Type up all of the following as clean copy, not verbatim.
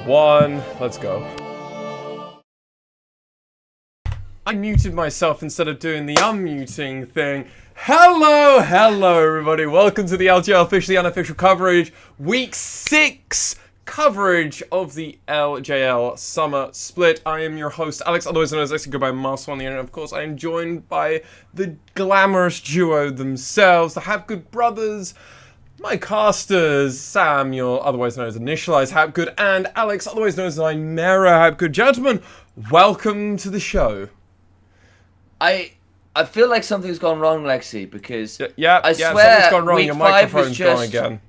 one, let's go. I muted myself instead of doing the unmuting thing. Hello everybody, welcome to the LJL officially unofficial coverage, week 6 coverage of the LJL summer split. I am your host, Alex, otherwise known as Alex, go by Master on the internet. Of course, I am joined by the glamorous duo themselves, the Have Good brothers, my casters, Samuel, otherwise known as Initialize Hapgood, and Alex, otherwise known as Nymera Hapgood. Gentlemen, welcome to the show. I feel like something's gone wrong, Lexi, because I swear something's gone wrong. Your microphone's gone again.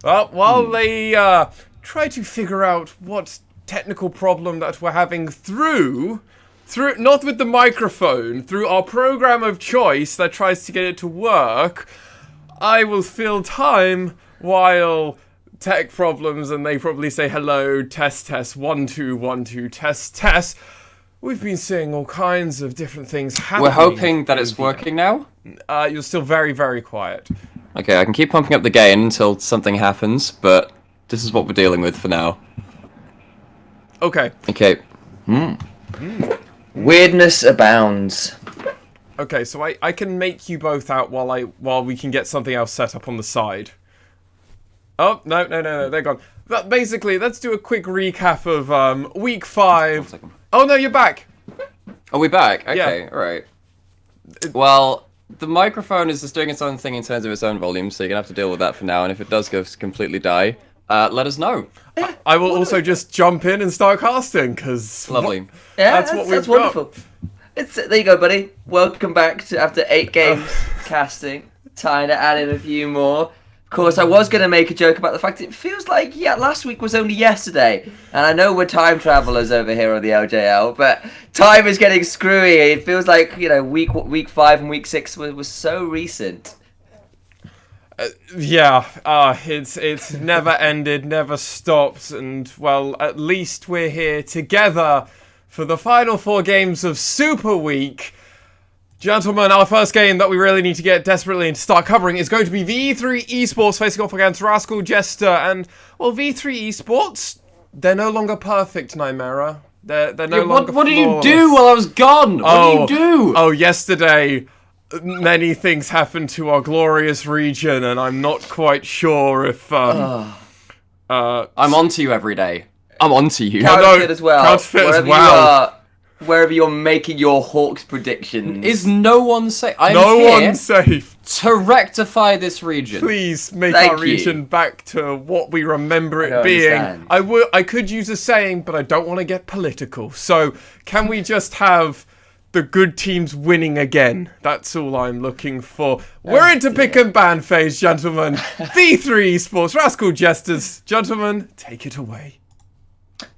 Well, while they try to figure out what technical problem that we're having through not with the microphone, through our program of choice that tries to get it to work, I will fill time while tech problems, and they probably say hello, test, 1 2 1 2, test. We've been seeing all kinds of different things happening. We're hoping that it's working now. You're still very, very quiet. Okay, I can keep pumping up the gain until something happens, but this is what we're dealing with for now. Okay. Okay. Weirdness abounds. Okay, so I can make you both out while we can get something else set up on the side. Oh, no, they're gone. But basically, let's do a quick recap of week 5. 1 second. Oh no, you're back! Are we back? Okay, Yeah. alright. Well, the microphone is just doing its own thing in terms of its own volume, so you're gonna have to deal with that for now, and if it does go completely die, let us know. I will also just jump in and start casting, because... Lovely. Yeah, That's what we've that's wonderful. There you go, buddy. Welcome back to after 8 games casting. Time to add in a few more. Of course, I was going to make a joke about the fact it feels like, last week was only yesterday. And I know we're time travelers over here on the LJL, but time is getting screwy. It feels like, week 5 and week 6 was so recent. It's never ended, never stopped, and, well, at least we're here together for the final 4 games of Super Week. Gentlemen, our first game that we really need to get desperately to start covering is going to be V3 Esports facing off against Rascal Jester. And, well, V3 Esports, they're no longer perfect, Nymera. They're no longer What did you flawless. do while I was gone? What did you do? Oh, yesterday, many things happened to our glorious region, and I'm not quite sure if, I'm onto you every day. I'm onto you. Counterfeit as well. Counterfeit as Wherever well. you are, wherever you're making your Hawks predictions. Is no one safe? No one's safe. To rectify this region. Please make Thank our you. region back to what we remember it don't being. understand. I could use a saying, but I don't want to get political. So, can we just have the good teams winning again? That's all I'm looking for. We're into pick and ban phase, gentlemen. V3 Esports, Rascal Jesters. Gentlemen, take it away.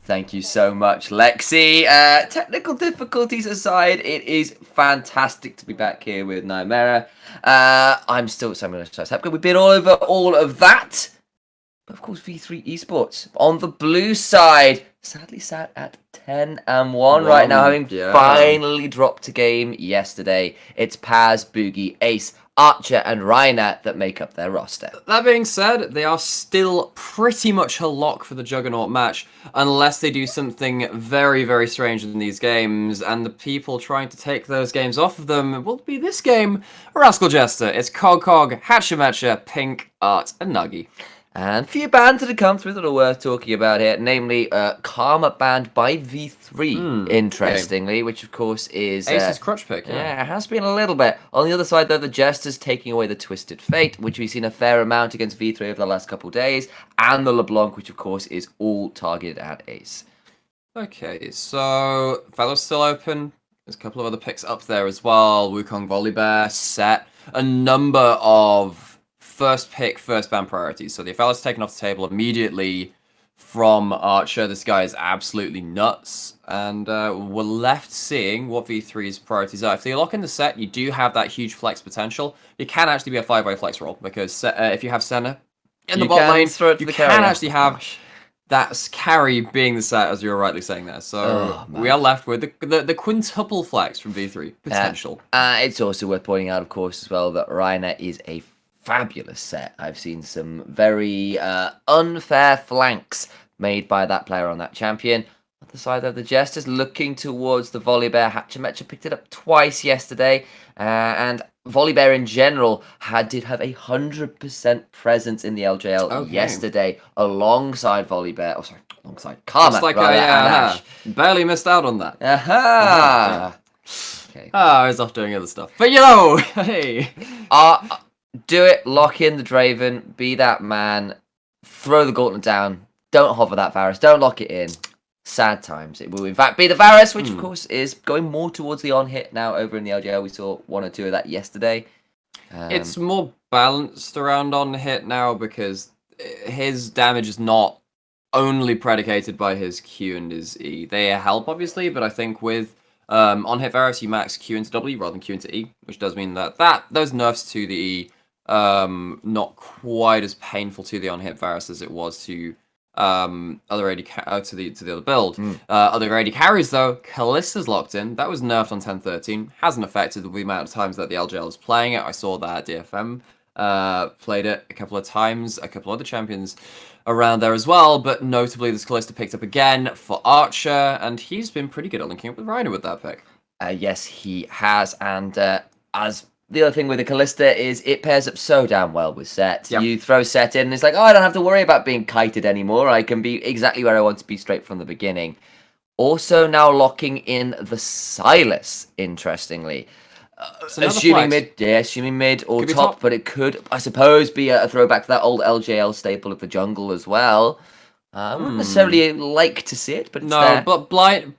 Thank you so much, Lexi. Technical difficulties aside, it is fantastic to be back here with Nymera. I'm still Samuel. We've been all over all of that. But of course, V3 Esports on the blue side, sadly sat at 10-1 right now, having finally dropped a game yesterday. It's Paz, Boogie, Ace, Archer, and Reiner that make up their roster. That being said, they are still pretty much a lock for the Juggernaut match, unless they do something very, very strange in these games, and the people trying to take those games off of them will be this game, Rascal Jester. It's Cog, Hatcher Matcher, Pink, Art, and Nuggy. And a few bands that have come through that are worth talking about here, namely Karma banned by V3, interestingly, which of course is... Ace's crutch pick, Yeah, it has been a little bit. On the other side, though, the Jester's taking away the Twisted Fate, which we've seen a fair amount against V3 over the last couple of days, and the LeBlanc, which of course is all targeted at Ace. Okay, so Fellow's still open. There's a couple of other picks up there as well. Wukong Volibear, Set, a number of first pick, first ban priorities. So the Othello's taken off the table immediately from Archer. This guy is absolutely nuts. And we're left seeing what V3's priorities are. If they lock in the Set, you do have that huge flex potential. It can actually be a 5-way flex roll, because if you have Senna in the bot lane, you can actually have that carry being the Set, as you were rightly saying there. So we are left with the quintuple flex from V3 potential. It's also worth pointing out, of course, as well, that Reiner is a fabulous set. I've seen some very unfair flanks made by that player on that champion. On the side of the Jesters, looking towards the Volibear. Hatchametcha picked it up twice yesterday, and Volibear in general did have 100% presence in the LJL yesterday, alongside Volibear. Oh, sorry, alongside Karma. It's like rather, and Ash. barely missed out on that. Aha! Okay. I was off doing other stuff. But hey! Do it, lock in the Draven, be that man, throw the gauntlet down, don't hover that Varus, don't lock it in. Sad times. It will in fact be the Varus, which of course is going more towards the on-hit now over in the LJL. We saw 1 or 2 of that yesterday. It's more balanced around on hit now because his damage is not only predicated by his Q and his E. They help, obviously, but I think with on-hit Varus, you max Q into W rather than Q into E, which does mean that those nerfs to the E not quite as painful to the on-hit Varus as it was to other AD to the other build. Other AD carries though, Kallista's locked in. That was nerfed on 10-13. Hasn't affected the amount of times that the LJL is playing it. I saw that DFM played it a couple of times. A couple other champions around there as well, but notably this Kallista picked up again for Archer, and he's been pretty good at linking up with Rhino with that pick. Yes, he has, and as the other thing with the Kallista is it pairs up so damn well with Set. Yep. You throw Set in and it's like, oh, I don't have to worry about being kited anymore. I can be exactly where I want to be straight from the beginning. Also now locking in the Silas, interestingly. Assuming mid or top, but it could, I suppose, be a throwback to that old LJL staple of the jungle as well. I wouldn't necessarily like to see it, but it's there. But blind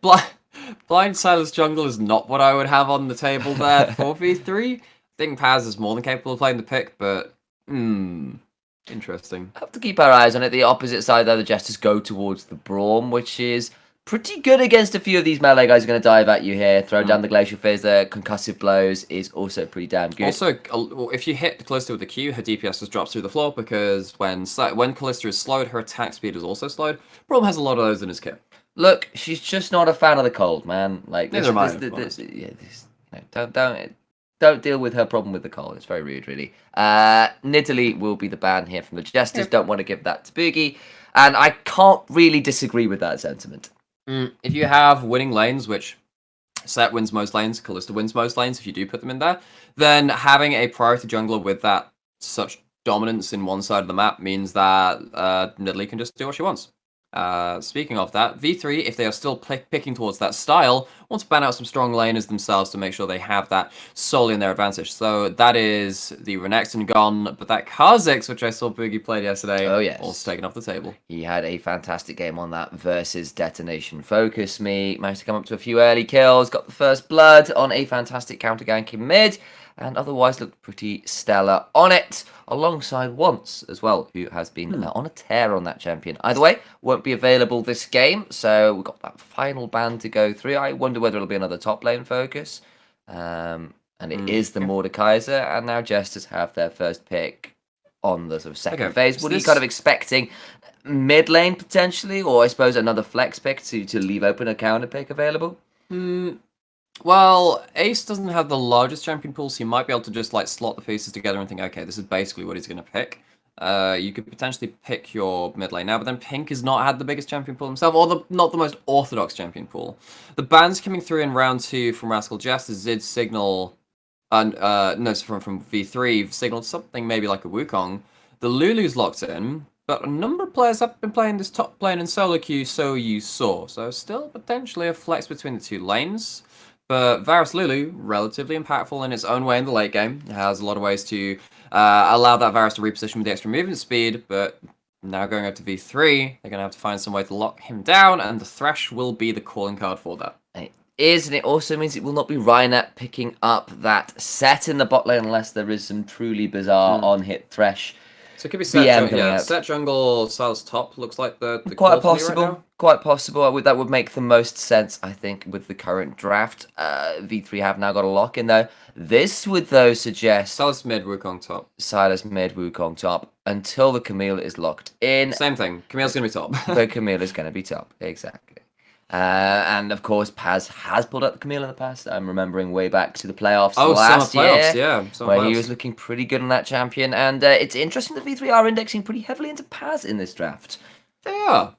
Silas jungle is not what I would have on the table there for V3. I think Paz is more than capable of playing the pick, but interesting. Have to keep our eyes on it. The opposite side, though, the Jesters go towards the Braum, which is pretty good against a few of these melee guys who are going to dive at you here. Throw down the Glacial Fizz, the concussive blows is also pretty damn good. Also, if you hit Callista with the Q, her DPS just drops through the floor because when Callista is slowed, her attack speed is also slowed. Braum has a lot of those in his kit. Look, she's just not a fan of the cold, man. Like, neither am I. Don't deal with her problem with the cold. It's very rude, really. Nidalee will be the ban here from the Jesters. Don't want to give that to Boogie. And I can't really disagree with that sentiment. If you have winning lanes, which Set wins most lanes, Callista wins most lanes, if you do put them in there, then having a priority jungler with that such dominance in one side of the map means that Nidalee can just do what she wants. Speaking of that, V3, if they are still picking towards that style, want to ban out some strong laners themselves to make sure they have that solely in their advantage. So that is the Renekton gone, but that Kha'Zix, which I saw Boogie played yesterday, also taken off the table. He had a fantastic game on that versus Detonation Focus Me. Managed to come up to a few early kills, got the first blood on a fantastic counter gank in mid, and otherwise looked pretty stellar on it, alongside Once as well, who has been on a tear on that champion. Either way, won't be available this game, so we've got that final ban to go through. I wonder whether it'll be another top lane focus, and it is the Mordekaiser, and now Jesters have their first pick on the sort of second phase. What are you kind of expecting? Mid lane potentially, or I suppose another flex pick to leave open a counter pick available? Well, Ace doesn't have the largest champion pool, so you might be able to just like slot the pieces together and think, okay, this is basically what he's going to pick. You could potentially pick your mid lane now, but then Pink has not had the biggest champion pool himself, or not the most orthodox champion pool. The bans coming through in round 2 from Rascal Jester did signal, from V3 signaled something maybe like a Wukong. The Lulu's locked in, but a number of players have been playing this top lane in solo queue, so you saw. So still potentially a flex between the two lanes. But Varus Lulu, relatively impactful in its own way in the late game. It has a lot of ways to allow that Varus to reposition with the extra movement speed, but now going up to V3, they're going to have to find some way to lock him down, and the Thresh will be the calling card for that. It is, and it also means it will not be Reinhardt picking up that Set in the bot lane unless there is some truly bizarre on-hit Thresh. So it could be Set jungle, Silas top looks like the quite possible. Right, quite possible. That would make the most sense, I think, with the current draft. V3 have now got a lock in though. This would though suggest Silas mid, Wukong top. Silas mid, Wukong top until the Camille is locked in. Same thing. Camille's gonna be top. The Camille is gonna be top, exactly. And of course, Paz has pulled out the Camille in the past. I'm remembering way back to the playoffs last year, where he was looking pretty good on that champion. And it's interesting that V3 are indexing pretty heavily into Paz in this draft. They are.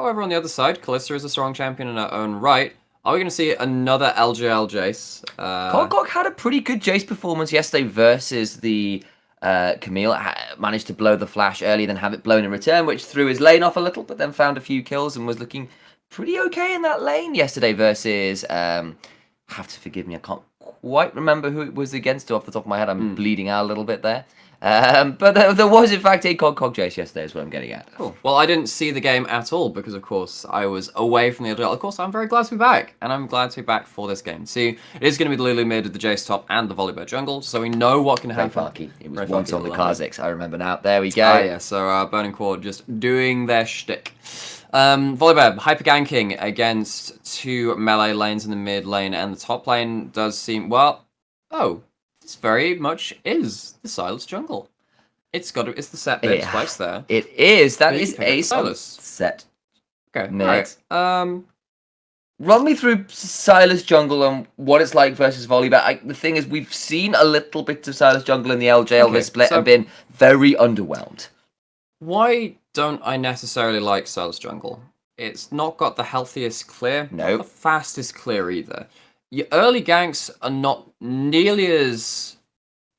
However, on the other side, Kalista is a strong champion in her own right. Are we going to see another LJL Jace? Kogok had a pretty good Jace performance yesterday versus the Camille. Managed to blow the flash early, then have it blown in return, which threw his lane off a little, but then found a few kills and was looking pretty okay in that lane yesterday versus... have to forgive me, I can't quite remember who it was against off the top of my head. I'm bleeding out a little bit there. But there was, in fact, a Cog Jace yesterday is what I'm getting at. Cool. Well, I didn't see the game at all because, of course, I was away from the LJL. Of course, I'm very glad to be back, and I'm glad to be back for this game. See, it is going to be the Lulu mid, the Jace top, and the Volibear jungle, so we know what can happen. Farky. It was once on the Kha'Zix, I remember now. There we go. Ah, yeah, so Burning Cord just doing their shtick. Volibear hyper ganking against 2 melee lanes in the mid lane, and the top lane does seem, well, this very much is the Sylas jungle. It's the set bit twice there. It is. That is a Sylas set. Okay, mid. Right. Run me through Sylas jungle and what it's like versus Volibear. The thing is, we've seen a little bit of Sylas jungle in the LJL this split and been very underwhelmed. Why don't I necessarily like Sylas jungle? It's not got the healthiest clear, not the fastest clear either. Your early ganks are not nearly as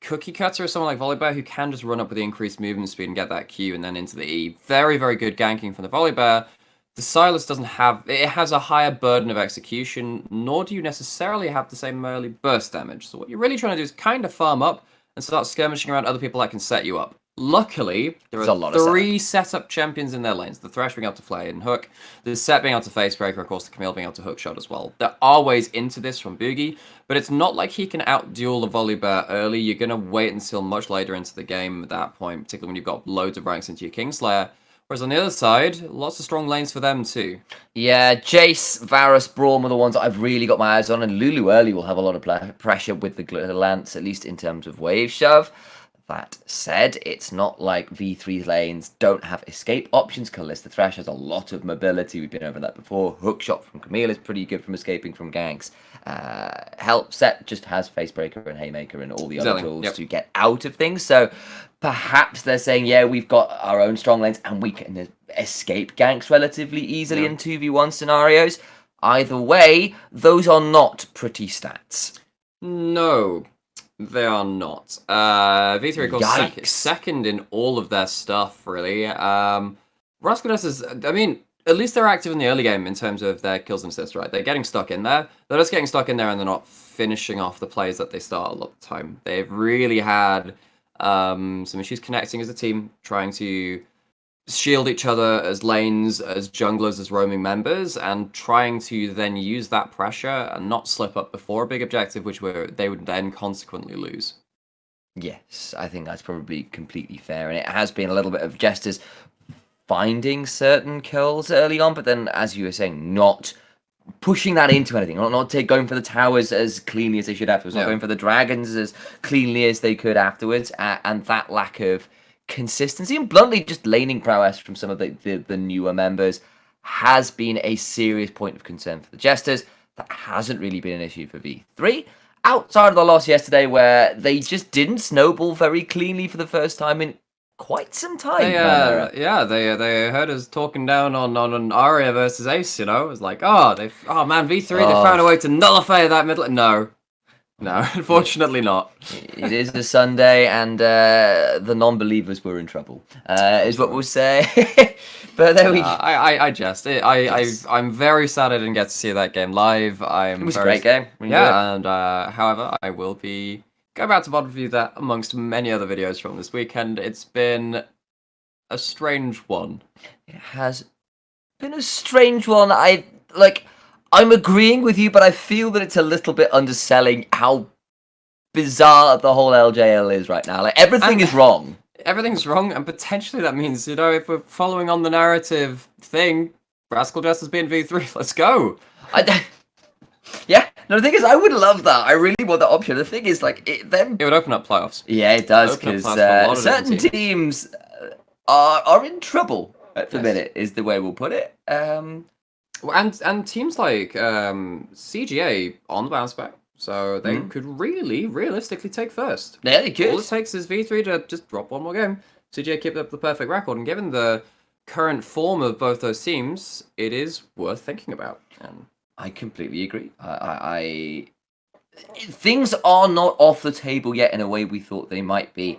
cookie cutter as someone like Volibear, who can just run up with the increased movement speed and get that Q and then into the E. Very, very good ganking from the Volibear. The Sylas doesn't have... It has a higher burden of execution, nor do you necessarily have the same early burst damage. So what you're really trying to do is kind of farm up and start skirmishing around other people that can set you up. Luckily, there are 3 setup champions in their lanes. The Thresh being able to flay and hook, the Set being able to face breaker, of course the Camille being able to hook shot as well. There are ways into this from Boogie, but it's not like he can out-duel the Volibear early. You're going to wait until much later into the game at that point, particularly when you've got loads of ranks into your Kingslayer. Whereas on the other side, lots of strong lanes for them too. Yeah, Jace, Varus, Braum are the ones that I've really got my eyes on, and Lulu early will have a lot of pressure with the Lance, at least in terms of wave shove. That said, it's not like V3 lanes don't have escape options. Kalista Thresh has a lot of mobility. We've been over that before. Hookshot from Camille is pretty good from escaping from ganks. Help Set just has Facebreaker and Haymaker and all the other tools to get out of things. So perhaps they're saying, yeah, we've got our own strong lanes and we can escape ganks relatively easily in 2v1 scenarios. Either way, those are not pretty stats. No. They are not. V3 of course second in all of their stuff, really. Rascal Jester, I mean, at least they're active in the early game in terms of their kills and assists, right? They're getting stuck in there. They're just getting stuck in there and they're not finishing off the plays that they start a lot of the time. They've really had some issues connecting as a team, trying to shield each other as lanes, as junglers, as roaming members, and trying to then use that pressure and not slip up before a big objective, which they would then consequently lose. Yes, I think that's probably completely fair, and it has been a little bit of Jesters finding certain kills early on, but then, as you were saying, not pushing that into anything, not going for the towers as cleanly as they should afterwards, not going for the dragons as cleanly as they could afterwards, and that lack of consistency and bluntly just laning prowess from some of the newer members has been a serious point of concern for the Jesters. That hasn't really been an issue for V3. Outside of the loss yesterday where they just didn't snowball very cleanly for the first time in quite some time. They heard us talking down on Arya versus Ace, you know. It was like, man, V3, they found a way to nullify that middle. No, unfortunately not. It is a Sunday, and the non-believers were in trouble, is what we'll say. But there we go. I'm very sad I didn't get to see that game live. It was a great game. And however, I will be going back to VOD review that amongst many other videos from this weekend. It's been a strange one. It has been a strange one. I'm agreeing with you, but I feel that it's a little bit underselling how bizarre the whole LJL is right now. Like, everything is wrong. Everything's wrong, and potentially that means, you know, if we're following on the narrative thing, Rascal Jester's being V3, let's go. Yeah, no, the thing is, I would love that. I really want that option. The thing is, like, it would open up playoffs. Yeah, it does, because certain teams are in trouble at the minute, is the way we'll put it. And teams like CGA on the bounce back, so they could really, realistically take first. Yeah, they could. All it takes is V3 to just drop one more game. CGA keep up the perfect record, and given the current form of both those teams, it is worth thinking about. And I completely agree. Things are not off the table yet in a way we thought they might be.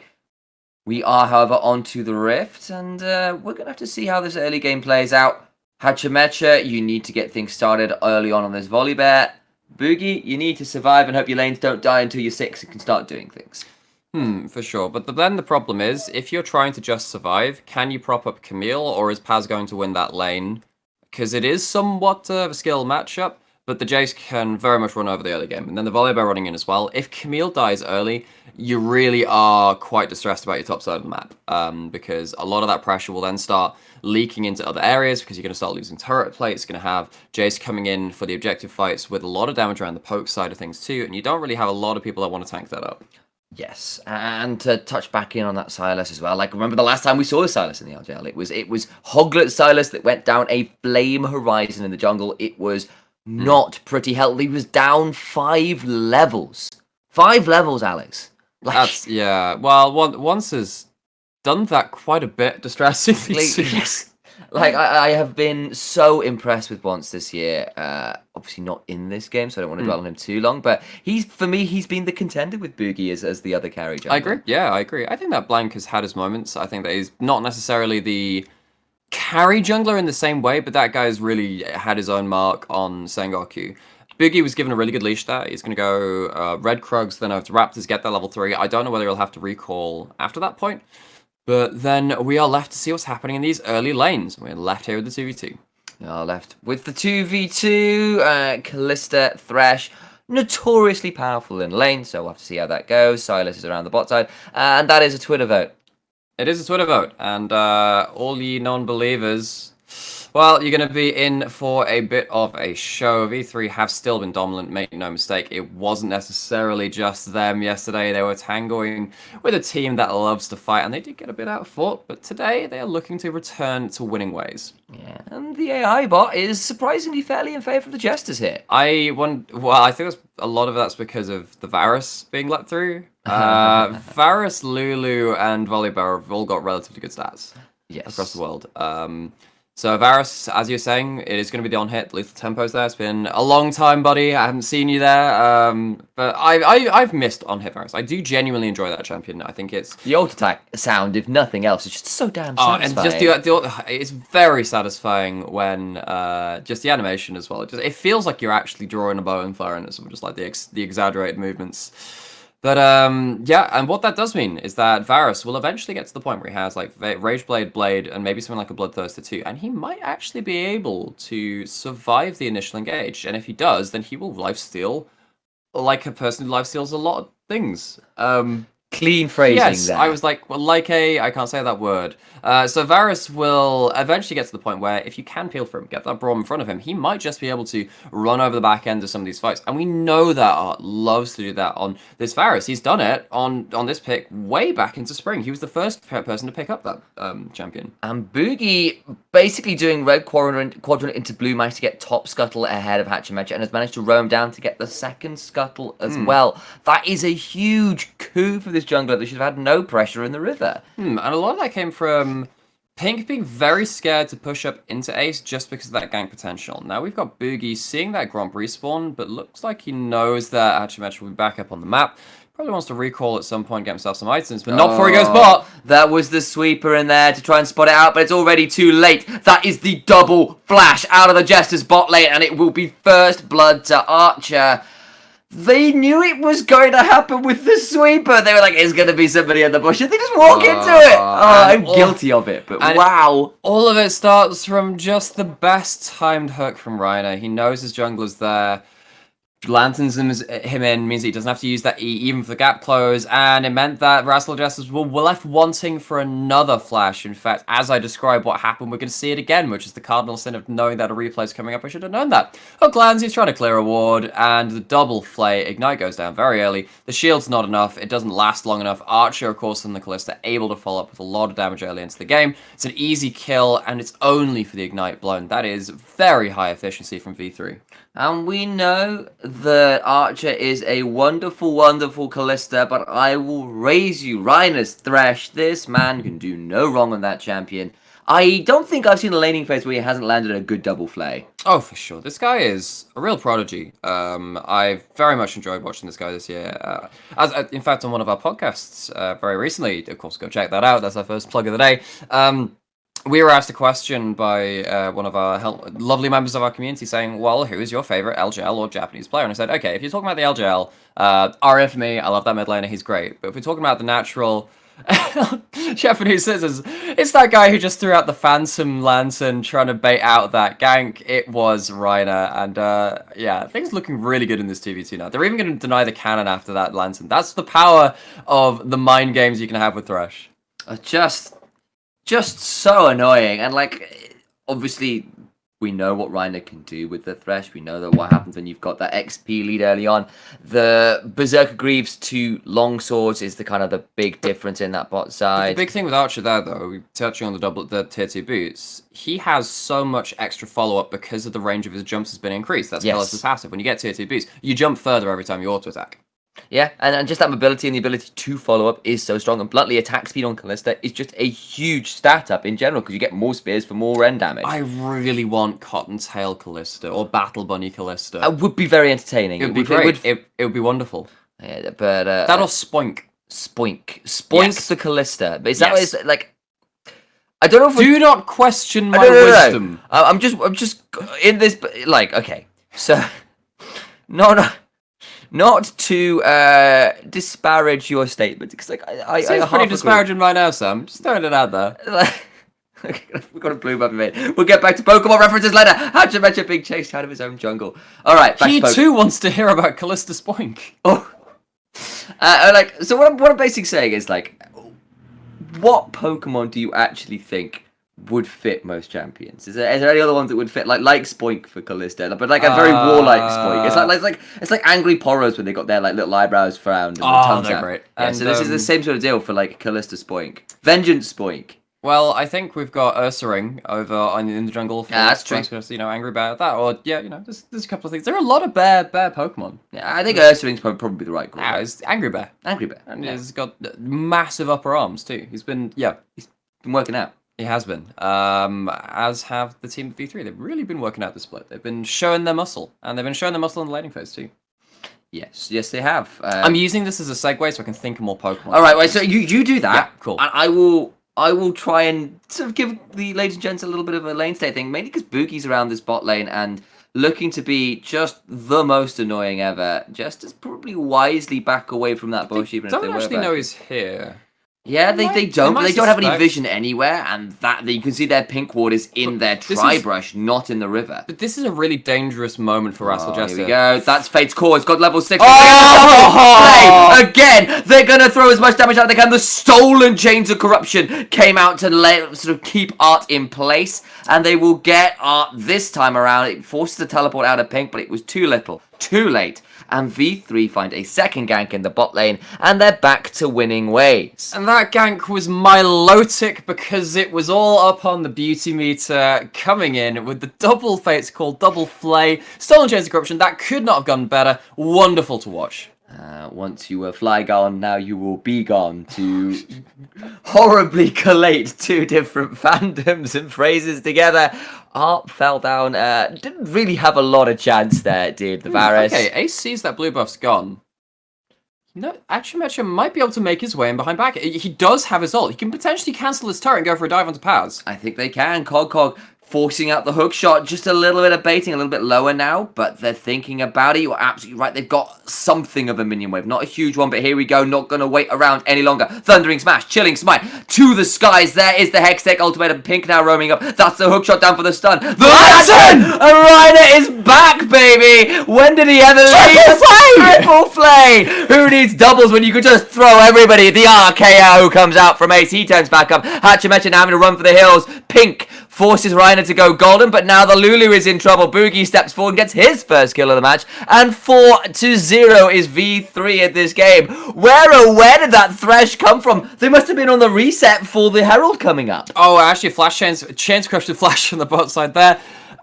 We are, however, onto the Rift, and we're going to have to see how this early game plays out. Hachimecha, you need to get things started early on this Volibear. Boogie, you need to survive and hope your lanes don't die until you're 6 and can start doing things. For sure. But then the problem is, if you're trying to just survive, can you prop up Camille, or is Paz going to win that lane? Because it is somewhat of a skill matchup, but the Jace can very much run over the early game. And then the Volibear running in as well. If Camille dies early, you really are quite distressed about your top side of the map. Because a lot of that pressure will then start leaking into other areas, because you're going to start losing turret play. It's going to have Jace coming in for the objective fights with a lot of damage around the poke side of things too. And you don't really have a lot of people that want to tank that up. Yes, and to touch back in on that Sylas as well, like remember the last time we saw Sylas in the LJL, it was Hoglet Sylas that went down a flame horizon in the jungle. It was not pretty healthy. He was down 5 levels. 5 levels, Alex. That's, yeah, well, once has done that quite a bit, distressingly. Yes. Like, I have been so impressed with Once this year. Obviously not in this game, so I don't want to dwell on him too long. But for me, he's been the contender with Boogie as the other carry jungler. I agree. Yeah, I agree. I think that Blank has had his moments. I think that he's not necessarily the carry jungler in the same way, but that guy's really had his own mark on Sengoku. Boogie was given a really good leash there. He's going to go Red Krugs, then over to Raptors, get that level 3. I don't know whether he'll have to recall after that point. But then we are left to see what's happening in these early lanes. We're left here with the 2v2. We are left with the 2v2. Kalista, Thresh, notoriously powerful in lane, so we'll have to see how that goes. Sylas is around the bot side, and that is a Twitter vote. It is a Twitter vote, and all ye non-believers, well, you're going to be in for a bit of a show. V3 have still been dominant, make no mistake. It wasn't necessarily just them yesterday. They were tangoing with a team that loves to fight, and they did get a bit outfought, but today they are looking to return to winning ways. Yeah, and the AI bot is surprisingly fairly in favour of the Jesters here. I think a lot of that's because of the Varus being let through. Varus, Lulu, and Volibear have all got relatively good stats across the world. So Varus, as you're saying, it is going to be the on-hit. Lethal Tempo's there. It's been a long time, buddy. I haven't seen you there. But I've missed on-hit Varus. I do genuinely enjoy that champion. I think it's... The ult attack sound, if nothing else, is just so damn satisfying. And just it's very satisfying when... just the animation as well. It feels like you're actually drawing a bow and firing at someone, just like the exaggerated movements. But, yeah, and what that does mean is that Varus will eventually get to the point where he has, like, Blade, and maybe something like a Bloodthirster too, and he might actually be able to survive the initial engage, and if he does, then he will lifesteal like a person who lifesteals a lot of things. Clean phrasing yes, there. I was like, well, I can't say that word. So Varus will eventually get to the point where if you can peel for him, get that Braum in front of him, he might just be able to run over the back end of some of these fights. And we know that Art loves to do that on this Varus. He's done it on this pick way back into spring. He was the first person to pick up that champion. And Boogie basically doing red quadrant into blue, managed to get top scuttle ahead of Hachimecha and has managed to roam down to get the second scuttle as well. That is a huge coup for this jungler that should have had no pressure in the river. And a lot of that came from Pink being very scared to push up into Ace just because of that gank potential. Now we've got Boogie seeing that Gromp respawn, but looks like he knows that Hachimecha will be back up on the map. Probably wants to recall at some point, get himself some items, but not before he goes bot. That was the sweeper in there to try and spot it out, but it's already too late. That is the double flash out of the Jester's bot lane, and it will be first blood to Archer. They knew it was going to happen with the sweeper. They were like, it's going to be somebody in the bush. And they just walk into it. I'm guilty of it, but wow. All of it starts from just the best timed hook from Reiner. He knows his jungler's there. Lanterns him in means that he doesn't have to use that E even for the gap close, and it meant that Rascal Jesters were left wanting for another flash. In fact, as I describe what happened, we're going to see it again, which is the cardinal sin of knowing that a replay is coming up. I should have known that. Hook lands, he's trying to clear a ward, and the double flay Ignite goes down very early. The shield's not enough, it doesn't last long enough. Archer, of course, and the Kalista able to follow up with a lot of damage early into the game. It's an easy kill, and it's only for the Ignite blown. That is very high efficiency from V3. And we know that Archer is a wonderful, wonderful Kalista, but I will raise you, Reiner's Thresh. This man can do no wrong on that champion. I don't think I've seen a laning phase where he hasn't landed a good double flay. Oh, for sure. This guy is a real prodigy. I've very much enjoyed watching this guy this year. In fact, on one of our podcasts very recently, of course, go check that out. That's our first plug of the day. We were asked a question by one of our lovely members of our community saying, well, who is your favorite LJL or Japanese player? And I said, okay, if you're talking about the LJL, RF for me, I love that mid laner, he's great. But if we're talking about the natural Japanese scissors, it's that guy who just threw out the Phantom Lantern trying to bait out that gank. It was Reiner, and yeah, things looking really good in this 2v2 now. They're even going to deny the cannon after that Lantern. That's the power of the mind games you can have with Thresh. Just so annoying, and like, obviously, we know what Reiner can do with the Thresh. We know that what happens when you've got that XP lead early on. The Berserker Greaves to Longswords is the kind of the big difference in that bot side. The big thing with Archer there, though, touching on the tier 2 boots, he has so much extra follow-up because of the range of his jumps has been increased. That's Kallista's passive. When you get tier 2 boots, you jump further every time you auto-attack. Yeah, and just that mobility and the ability to follow up is so strong. And bluntly, attack speed on Callista is just a huge stat up in general because you get more spears for more end damage. I really want Cottontail Callista or Battle Bunny Callista. It would be very entertaining. It would be great. It would be wonderful. Yeah, but that or Spoink. Spoink Yes. the Callista. But is that what it's like? I don't know if Do not question my wisdom. No. I'm just in this. Like, okay, so Not to disparage your statement, because like Seems pretty disparaging right now, Sam. Just throwing it out there. We've got a blue buff mate. We'll get back to Pokemon references later. Hachimecha being chased out of his own jungle. All right, back he to too wants to hear about Callista Spoink. Oh, so what I'm basically saying is like, what Pokemon do you actually think would fit most champions? Is there any other ones that would fit like Spoink for Callista, but like a very warlike Spoink? It's like angry Poros when they got their like little eyebrows frowned and the tongues they're out. great. Yeah, And, so this is the same sort of deal for like Callista Spoink, Vengeance Spoink. Well, I think we've got Ursaring over in the jungle. For that's true. Angry Bear that, or there's a couple of things. There are a lot of bear Pokemon. Yeah, I think Ursaring's probably the right group. It's Angry Bear. Angry Bear, And he's got massive upper arms too. He's been working out. He has been, as have the team of V3. They've really been working out the split. They've been showing their muscle, and they've been showing their muscle in the laning phase too. Yes, they have. I'm using this as a segue so I can think of more Pokemon. All right, so you do that. Yeah, cool. And I will try and sort of give the ladies and gents a little bit of a lane state thing, mainly because Boogie's around this bot lane and looking to be just the most annoying ever. Just as probably wisely back away from that bush, even if they don't actually know he's here. Yeah, they don't have any suspect. vision anywhere, and that you can see their pink ward is in their tri-brush, not in the river. But this is a really dangerous moment for Rascal Jester. Here we go. That's Fate's Core. It's got level 6. Oh! Again, they're going to throw as much damage out they can. The stolen Chains of Corruption came out to sort of keep Art in place, and they will get Art this time around. It forces the teleport out of pink, but it was too little, too late. And V3 find a second gank in the bot lane, and they're back to winning ways. And that gank was Milotic because it was all up on the beauty meter, coming in with the double Fates called double Flay, stolen Chains of Corruption. That could not have gone better. Wonderful to watch. Once you were Flygon, now you will be gone, to horribly collate two different fandoms and phrases together. Art fell down, didn't really have a lot of chance there, did the Varus. Okay, Ace sees that blue buff's gone. No, Achimecha might be able to make his way in behind back. He does have his ult. He can potentially cancel his turret and go for a dive onto Paz. I think they can. Cog forcing out the hook shot, just a little bit of baiting, a little bit lower now, but they're thinking about it. You're absolutely right. They've got something of a minion wave. Not a huge one, but here we go. Not going to wait around any longer. Thundering Smash, Chilling Smite to the skies. There is the Hextech Ultimatum. Pink now roaming up. That's the hook shot down for the stun. The Lantern! Ryder is back, baby! When did he ever leave? Triple Flay! Who needs doubles when you could just throw everybody? The RKO who comes out from Ace. He turns back up. Hachimecha now having to run for the hills. Pink forces Reiner to go golden, but now the Lulu is in trouble. Boogie steps forward and gets his first kill of the match, and 4-0 is V3 at this game. Where did that Thresh come from? They must have been on the reset for the Herald coming up. Oh, actually, Flash Chains crushed the Flash on the bot side there.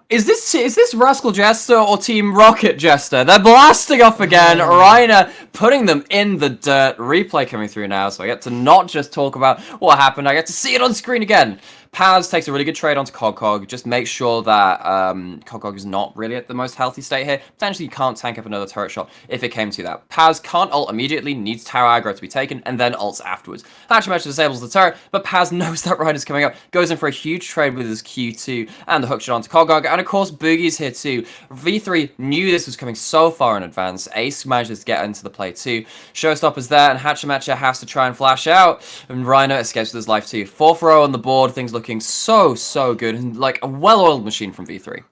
Is this Rascal Jester or Team Rocket Jester? They're blasting off again. Reiner putting them in the dirt. Replay coming through now, so I get to not just talk about what happened, I get to see it on screen again. Paz takes a really good trade onto Cog. Just make sure that Cog is not really at the most healthy state here. Potentially you can't tank up another turret shot if it came to that. Paz can't ult immediately, needs tower aggro to be taken, and then ults afterwards. Hatchemetra disables the turret, but Paz knows that Rhino's coming up, goes in for a huge trade with his Q2 and the hook shot onto Cog, and of course Boogie's here too. V3 knew this was coming so far in advance. Ace manages to get into the play too. Showstopper's there, and Hatchemetra has to try and flash out, and Rhino escapes with his life too. 4th row on the board, things looking so good, and like a well-oiled machine from V3.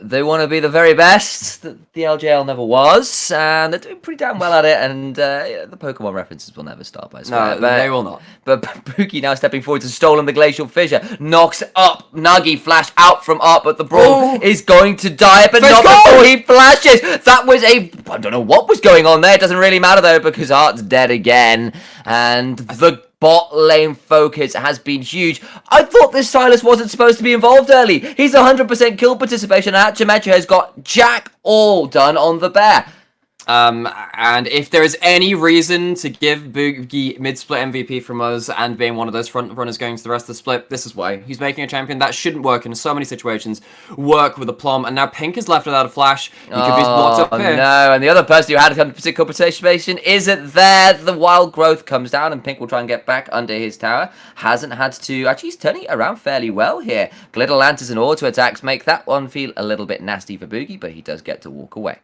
They want to be the very best that the LJL never was, and they're doing pretty damn well at it, and the Pokemon references will never stop, I swear. No, they will not. But Pookie now stepping forward to Stolen the Glacial Fissure, knocks up Nuggy, flash out from up, but the Brawl is going to die, but not before he flashes. That was I don't know what was going on there. It doesn't really matter though, because Art's dead again, and the bot lane focus has been huge. I thought this Silas wasn't supposed to be involved early. He's 100% kill participation, and Hatchemetra has got jack all done on the bear. And if there is any reason to give Boogie mid-split MVP from us and being one of those front runners going to the rest of the split, this is why. He's making a champion that shouldn't work in so many situations, work with a Plum, and now Pink is left without a flash. He could be blocked up here. No, and the other person who had 100% kill participation isn't there. The wild growth comes down, and Pink will try and get back under his tower. Hasn't had to. Actually, he's turning it around fairly well here. Glitter Lanterns and auto attacks make that one feel a little bit nasty for Boogie, but he does get to walk away.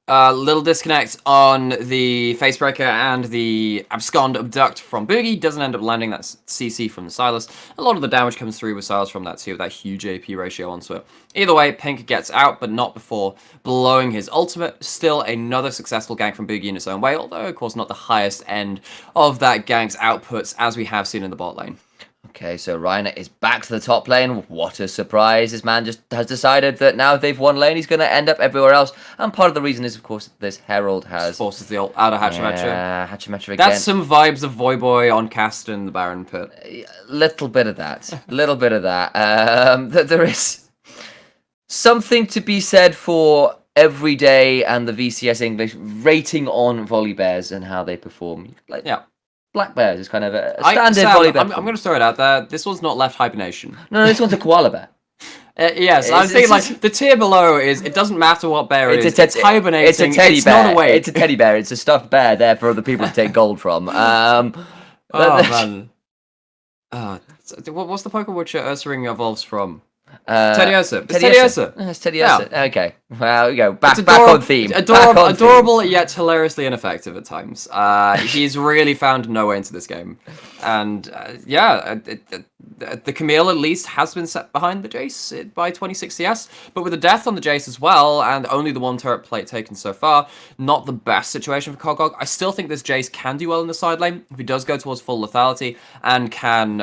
Little disconnect on the Facebreaker and the Abscond Abduct from Boogie. Doesn't end up landing that CC from the Silas. A lot of the damage comes through with Silas from that too, with that huge AP ratio onto it. Either way, Pink gets out, but not before blowing his ultimate. Still another successful gank from Boogie in its own way, although of course not the highest end of that gank's outputs as we have seen in the bot lane. Okay, so Reiner is back to the top lane. What a surprise. This man just has decided that now they've won lane, he's going to end up everywhere else. And part of the reason is, of course, this Herald has... forces the ult out of Hatchemetra. Yeah, Hatchemetra again. That's some vibes of Voyboy on Cast in the Baron Pit. Little bit of that. Little bit of that. There is something to be said for everyday and the VCS English rating on volley bears and how they perform. Like, yeah. Black Bears is kind of a standard volley bear. I'm going to throw it out there. This one's not left hibernation. No, this one's a koala bear. Yes, I was thinking like the tier below is it doesn't matter what bear it is. It's hibernating. It's a teddy bear. Not awake. It's a teddy bear. It's a stuffed bear there for other people to take gold from. Oh man. What's the Pokemon which Ursaring evolves from? Teddiursa. It's Teddiursa. It's Teddiursa. Yeah. Okay. Well, we go. Back on theme. Adorable yet hilariously ineffective at times. He's really found no way into this game. And the Camille at least has been set behind the Jace by 26 CS. But with the death on the Jace as well, and only the one turret plate taken so far, not the best situation for Cog. I still think this Jace can do well in the side lane if he does go towards full lethality and can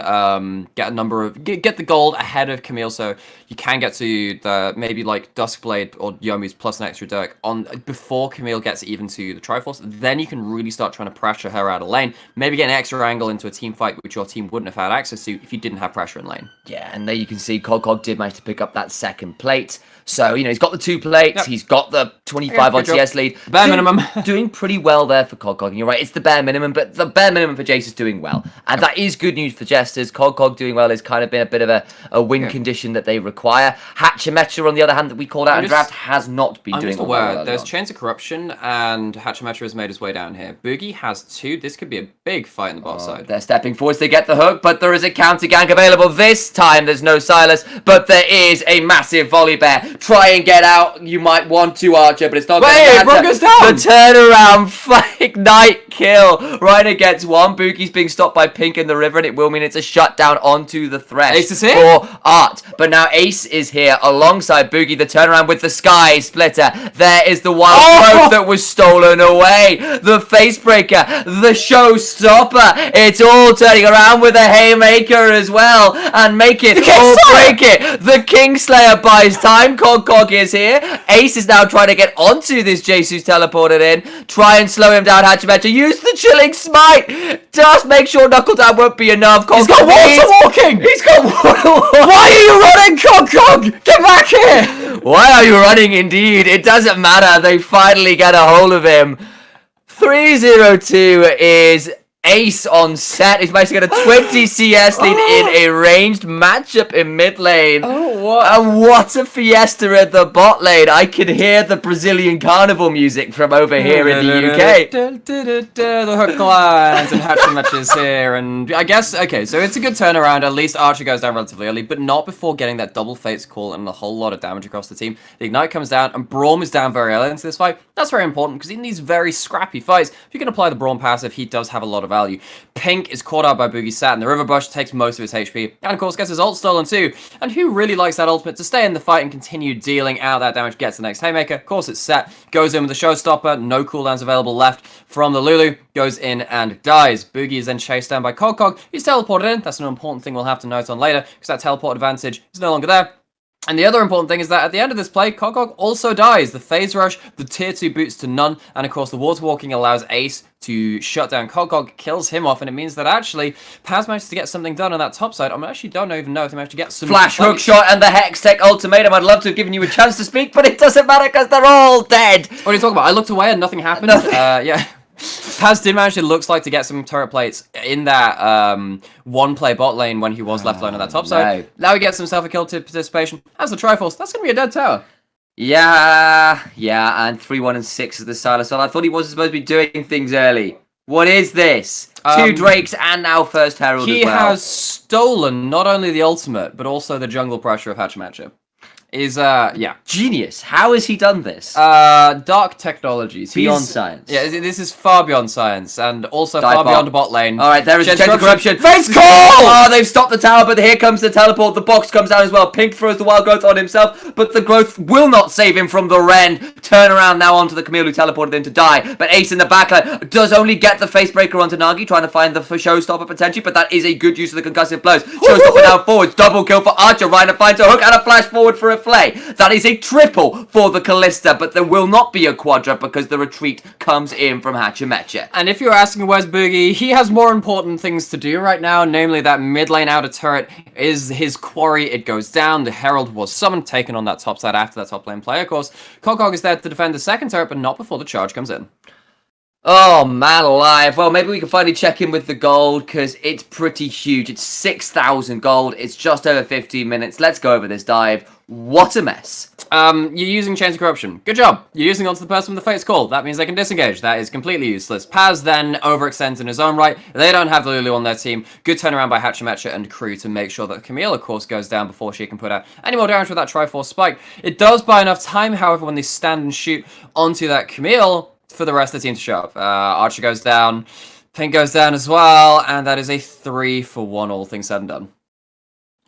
get the gold ahead of Camille. So you can get to the maybe like Duskblade or Yomi's plus an extra Dirk on before Camille gets even to the Triforce. Then you can really start trying to pressure her out of lane. Maybe get an extra angle into a team fight which your team wouldn't have had access to if you didn't have pressure in lane. Yeah, and there you can see Cog did manage to pick up that second plate. So, he's got the 2 plates, Yep. He's got the 25 on CS lead. Bare minimum. Doing pretty well there for Cog. And you're right, it's the bare minimum, but the bare minimum for Jace is doing well. And that is good news for Jesters. Cog doing well has kind of been a bit of a win condition that they require. Hatchemetra, on the other hand, that we called out in draft, has not been doing well. I'm just aware, there's Chains of Corruption, and Hatchemetra has made his way down here. Boogie has 2. This could be a big fight in the bot side. They're stepping forwards to get the hook, but there is a counter gank available. This time, there's no Silas, but there is a massive volley bear. Try and get out. You might want to, Archer, but it's not going to matter. Goes down. The turnaround, ignite kill. Reiner gets 1. Boogie's being stopped by Pink in the river, and it will mean it's a shutdown onto the thresh Ace is here? for Art. But now Ace is here alongside Boogie. The turnaround with the Sky Splitter. There is the wild growth that was stolen away. The Facebreaker, the Showstopper. It's all turning around with a Haymaker as well, and make it or break it. The Kingslayer buys time. Cog is here. Ace is now trying to get onto this Jace who's teleported in. Try and slow him down, Hatchemetra. Use the Chilling Smite. Just make sure Knuckle Down won't be enough. He's got water walking. He's got water walking. Why are you running, Cog? Get back here. Why are you running indeed? It doesn't matter. They finally get a hold of him. 302 is Ace on set. He's managed to get a 20 CS lead in a ranged matchup in mid lane. Oh, what? And what a fiesta at the bot lane. I could hear the Brazilian carnival music from over here in the UK. The hook lines and hatching matches here. And I guess, okay, so it's a good turnaround. At least Archer goes down relatively early, but not before getting that double Fates call and a whole lot of damage across the team. The Ignite comes down, and Braum is down very early into this fight. That's very important, because in these very scrappy fights, if you can apply the Braum passive, he does have a lot of value. Pink is caught out by Boogie Sat in the River Bush, takes most of his HP, and of course gets his ult stolen too. And who really likes that ultimate to stay in the fight and continue dealing out that damage, gets the next Haymaker. Of course it's Set, goes in with the Showstopper, no cooldowns available left from the Lulu, goes in and dies. Boogie is then chased down by Cog. He's teleported in, that's an important thing we'll have to note on later, because that teleport advantage is no longer there. And the other important thing is that at the end of this play, Cog also dies. The Phase Rush, the Tier 2 boots to none, and of course the Water Walking allows Ace to shut down Cog, kills him off, and it means that actually Paz managed to get something done on that top side. I actually don't even know if he managed to get some... Flash hook shot and the Hextech ultimatum. I'd love to have given you a chance to speak, but it doesn't matter because they're all dead. What are you talking about? I looked away and nothing happened. Yeah. Paz did manage, it looks like, to get some turret plates in that one-play bot lane when he was left alone on that top side. Now he gets himself a kill to participation. As the Triforce, that's going to be a dead tower. Yeah, and 3-1 and 6 is the Silas. I thought he wasn't supposed to be doing things early. What is this? 2 Drakes and now first Herald as well. He has stolen not only the ultimate, but also the jungle pressure of Hachimachi. Yeah. Genius. How has he done this? Dark technologies. Beyond science. Yeah, this is far beyond science, and also far beyond bot lane. Alright, there is a change of corruption. Face call! Oh, they've stopped the tower, but here comes the teleport. The box comes out as well. Pink throws the wild growth on himself, but the growth will not save him from the Ren. Turn around now onto the Camille who teleported him to die. But Ace in the backline does only get the face breaker onto Nagi, trying to find the showstopper potentially, but that is a good use of the concussive blows. Showstopper now forwards. Double kill for Archer. Reiner finds a hook and a flash forward for a flay. That is a triple for the Callista, but there will not be a quadra because the retreat comes in from Hachimecha. And if you're asking where's Boogie, he has more important things to do right now, namely that mid lane outer turret is his quarry. It goes down. The Herald was summoned, taken on that top side after that top lane play. Of course, Cog is there to defend the second turret, but not before the charge comes in. Oh, man alive. Well, maybe we can finally check in with the gold, because it's pretty huge. It's 6,000 gold. It's just over 15 minutes. Let's go over this dive. What a mess. You're using Chains of Corruption. Good job. You're using onto the person with the Fate's Call. That means they can disengage. That is completely useless. Paz then overextends in his own right. They don't have the Lulu on their team. Good turnaround by Hachimecha and crew to make sure that Camille, of course, goes down before she can put out any more damage with that Triforce Spike. It does buy enough time, however, when they stand and shoot onto that Camille for the rest of the team to show up. Archer goes down. Pink goes down as well. And that is a 3-for-1, all things said and done.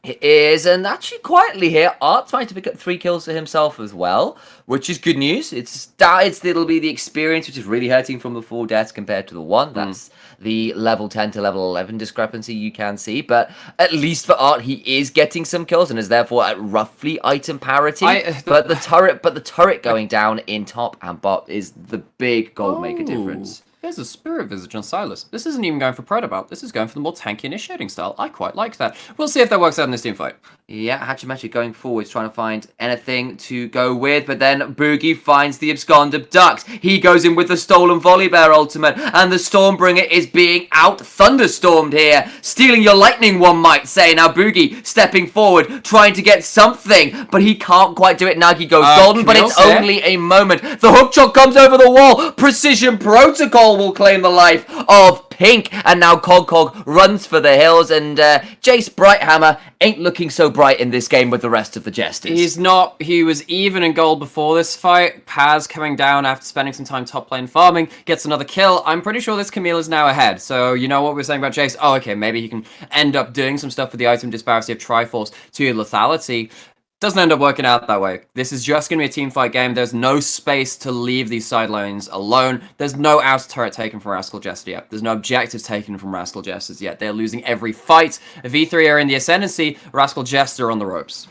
It is, and actually quietly here, Art trying to pick up 3 kills for himself as well, which is good news. It'll be the experience, which is really hurting from the 4 deaths compared to the 1. That's the level 10 to level 11 discrepancy you can see, but at least for Art, he is getting some kills and is therefore at roughly item parity. But the turret going down in top and bot is the big gold maker difference. There's a Spirit Visage on Silas. This isn't even going for Protobelt. This is going for the more tanky initiating style. I quite like that. We'll see if that works out in this team fight. Yeah, Hachimecha going forwards, trying to find anything to go with, but then Boogie finds the Abscond Ducks. He goes in with the Stolen Volley Bear ultimate, and the Stormbringer is being out-thunderstormed here. Stealing your lightning, one might say. Now Boogie stepping forward, trying to get something, but he can't quite do it. Nagi goes golden, but it's only a moment. The hook shot comes over the wall. Precision Protocol will claim the life of Pink, and now Cog runs for the hills, and Jace Brighthammer ain't looking so bright in this game with the rest of the Jesters. He's not. He was even in gold before this fight. Paz coming down after spending some time top lane farming, gets another kill. I'm pretty sure this Camille is now ahead, so you know what we were saying about Jace? Oh, okay, maybe he can end up doing some stuff with the item disparity of Triforce to lethality. Doesn't end up working out that way. This is just going to be a team fight game. There's no space to leave these side lanes alone. There's no outer turret taken from Rascal Jester yet. There's no objectives taken from Rascal Jesters yet. They're losing every fight. V3 are in the ascendancy. Rascal Jester on the ropes.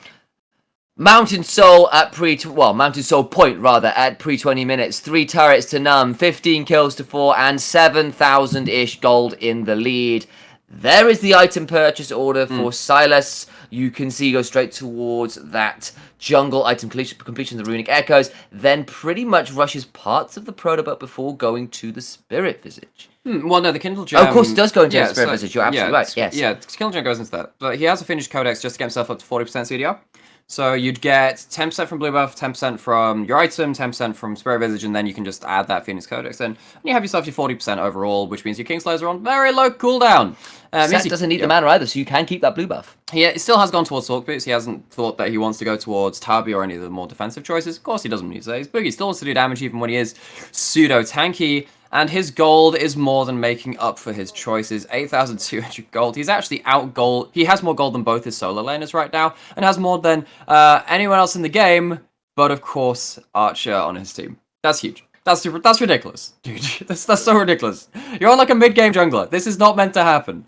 Mountain Soul Mountain Soul Point rather at pre-20 minutes. 3 turrets to none, 15 kills to 4, and 7,000-ish gold in the lead. There is the item purchase order for Silas. You can see go straight towards that jungle item completion of the Runic Echoes, then pretty much rushes parts of the Protobelt before going to the Spirit Visage. Well, no, the Kindle Gem... Oh, of course, it does go into yeah, Spirit Visage. You're absolutely right. Yes. Yeah, the Kindle Gem goes into that. But he has a finished codex just to get himself up to 40% CDR. So you'd get 10% from Blue Buff, 10% from your item, 10% from Spirit Visage, and then you can just add that Phoenix Codex in. And you have yourself your 40% overall, which means your Kingslayers are on very low cooldown. Set doesn't need the mana either, so you can keep that blue buff. Yeah, he still has gone towards Sork Boots. He hasn't thought that he wants to go towards Tabi or any of the more defensive choices. Of course, he doesn't need to. Boogie still wants to do damage even when he is pseudo-tanky. And his gold is more than making up for his choices. 8,200 gold. He's actually out gold. He has more gold than both his solo laners right now. And has more than anyone else in the game. But of course, Archer on his team. That's huge. That's ridiculous. Dude, that's so ridiculous. You're on like a mid-game jungler. This is not meant to happen.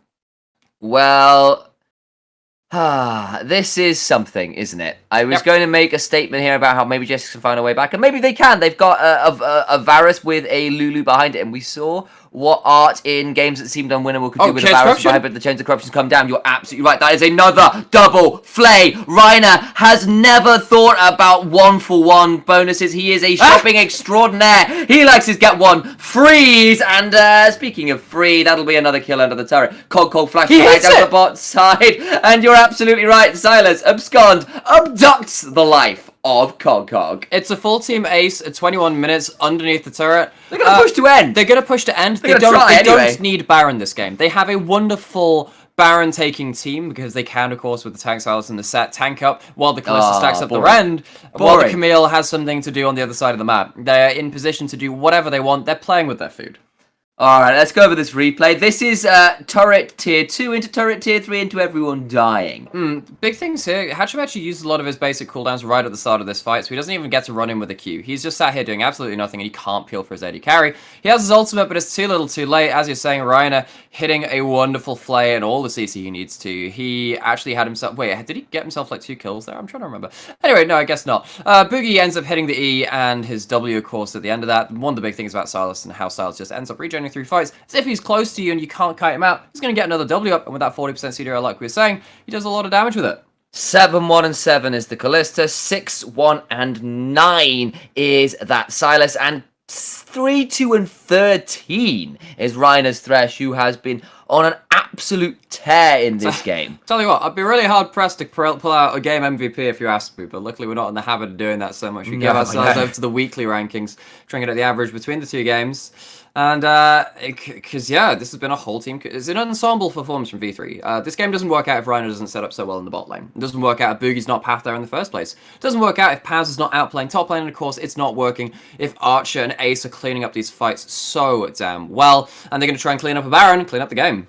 Well, this is something, isn't it? I was going to make a statement here about how maybe Jessica can find a way back, and maybe they can. They've got a Varus with a Lulu behind it, and we saw what Art in games that seemed unwinnable could do with a Varus behind, but the Chains of Corruption's come down. You're absolutely right. That is another double flay. Reiner has never thought about 1-for-1 bonuses. He is a shopping extraordinaire. He likes his get one freeze. And speaking of free, that'll be another kill under the turret. Cog flashes back down the bot side. And you're absolutely right. Silas abscond, abducts the life of Cog. It's a full team ace at 21 minutes underneath the turret. They're going to push to end. They're going to push to end. They don't need Baron this game. They have a wonderful Baron taking team because they can, of course, with the tank Silas and the set, tank up while the Kalista stacks up the Rend, while the Camille has something to do on the other side of the map. They're in position to do whatever they want. They're playing with their food. Alright, let's go over this replay. This is turret tier 2 into turret tier 3 into everyone dying. Big things here. Hachimechi used a lot of his basic cooldowns right at the start of this fight, so he doesn't even get to run in with a Q. He's just sat here doing absolutely nothing, and he can't peel for his AD carry. He has his ultimate, but it's too little too late. As you're saying, Reiner hitting a wonderful flay and all the CC he needs to. He actually had himself... Wait, did he get himself like 2 kills there? I'm trying to remember. Anyway, no, I guess not. Boogie ends up hitting the E and his W, of course, at the end of that. One of the big things about Silas and how Silas just ends up regenerating through fights is if he's close to you and you can't kite him out, he's going to get another W up, and with that 40% CDR, like we were saying, he does a lot of damage with it. 7-1 and 7 is the Kalista, 6-1 and 9 is that Silas, and 3-2 and 13 is Reiner's Thresh, who has been on an absolute tear in this game. Tell you what, I'd be really hard pressed to pull out a game MVP if you asked me, but luckily we're not in the habit of doing that so much. We give ourselves over to the weekly rankings, trying to get the average between the two games. And, because, yeah, this has been a whole team. It's an ensemble performance from V3. This game doesn't work out if Reiner doesn't set up so well in the bot lane. It doesn't work out if Boogie's not path there in the first place. It doesn't work out if Paz is not outplaying top lane, and of course, it's not working if Archer and Ace are cleaning up these fights so damn well. And they're going to try and clean up a Baron and clean up the game.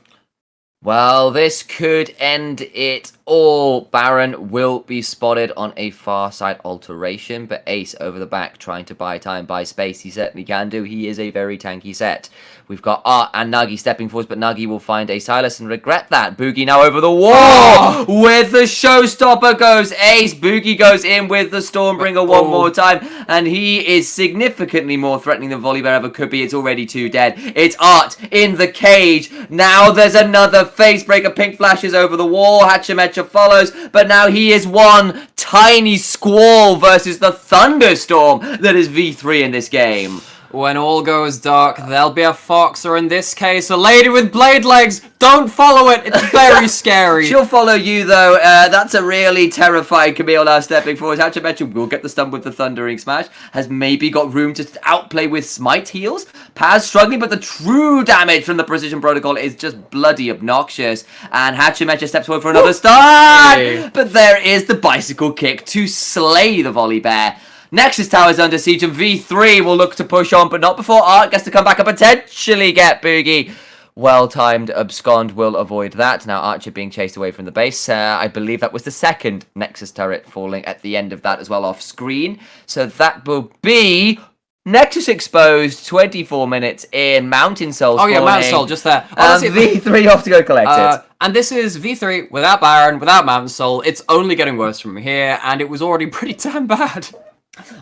Well, this could end it all. Baron will be spotted on a far side alteration, but Ace over the back trying to buy time, buy space. He certainly can do. He is a very tanky set. We've got Art and Nagi stepping forwards, but Nagi will find a Silas and regret that. Boogie now over the wall with the showstopper goes Ace. Boogie goes in with the Stormbringer one more time, and he is significantly more threatening than Volibear ever could be. It's already too dead. It's Art in the cage. Now there's another Facebreaker. Pink flashes over the wall. Hachimecha follows, but now he is one tiny squall versus the thunderstorm that is V3 in this game. When all goes dark, there'll be a fox, or in this case, a lady with blade legs. Don't follow it. It's very scary. She'll follow you, though. That's a really terrifying Camille now stepping forward. Hachimecha will get the stun with the Thundering Smash. Has maybe got room to outplay with Smite heals. Paz struggling, but the true damage from the Precision Protocol is just bloody obnoxious. And Hachimecha steps forward for another stun. But there is the bicycle kick to slay the Volibear. Nexus Tower is under siege, and V3 will look to push on, but not before Art gets to come back and potentially get Boogie. Well-timed abscond will avoid that. Now Archer being chased away from the base. I believe that was the second Nexus turret falling at the end of that as well off screen. So that will be Nexus exposed, 24 minutes in, Mountain Soul spawning. Oh yeah, Mountain Soul, just there. V3 off to go collect it. And this is V3 without Baron, without Mountain Soul. It's only getting worse from here, and it was already pretty damn bad.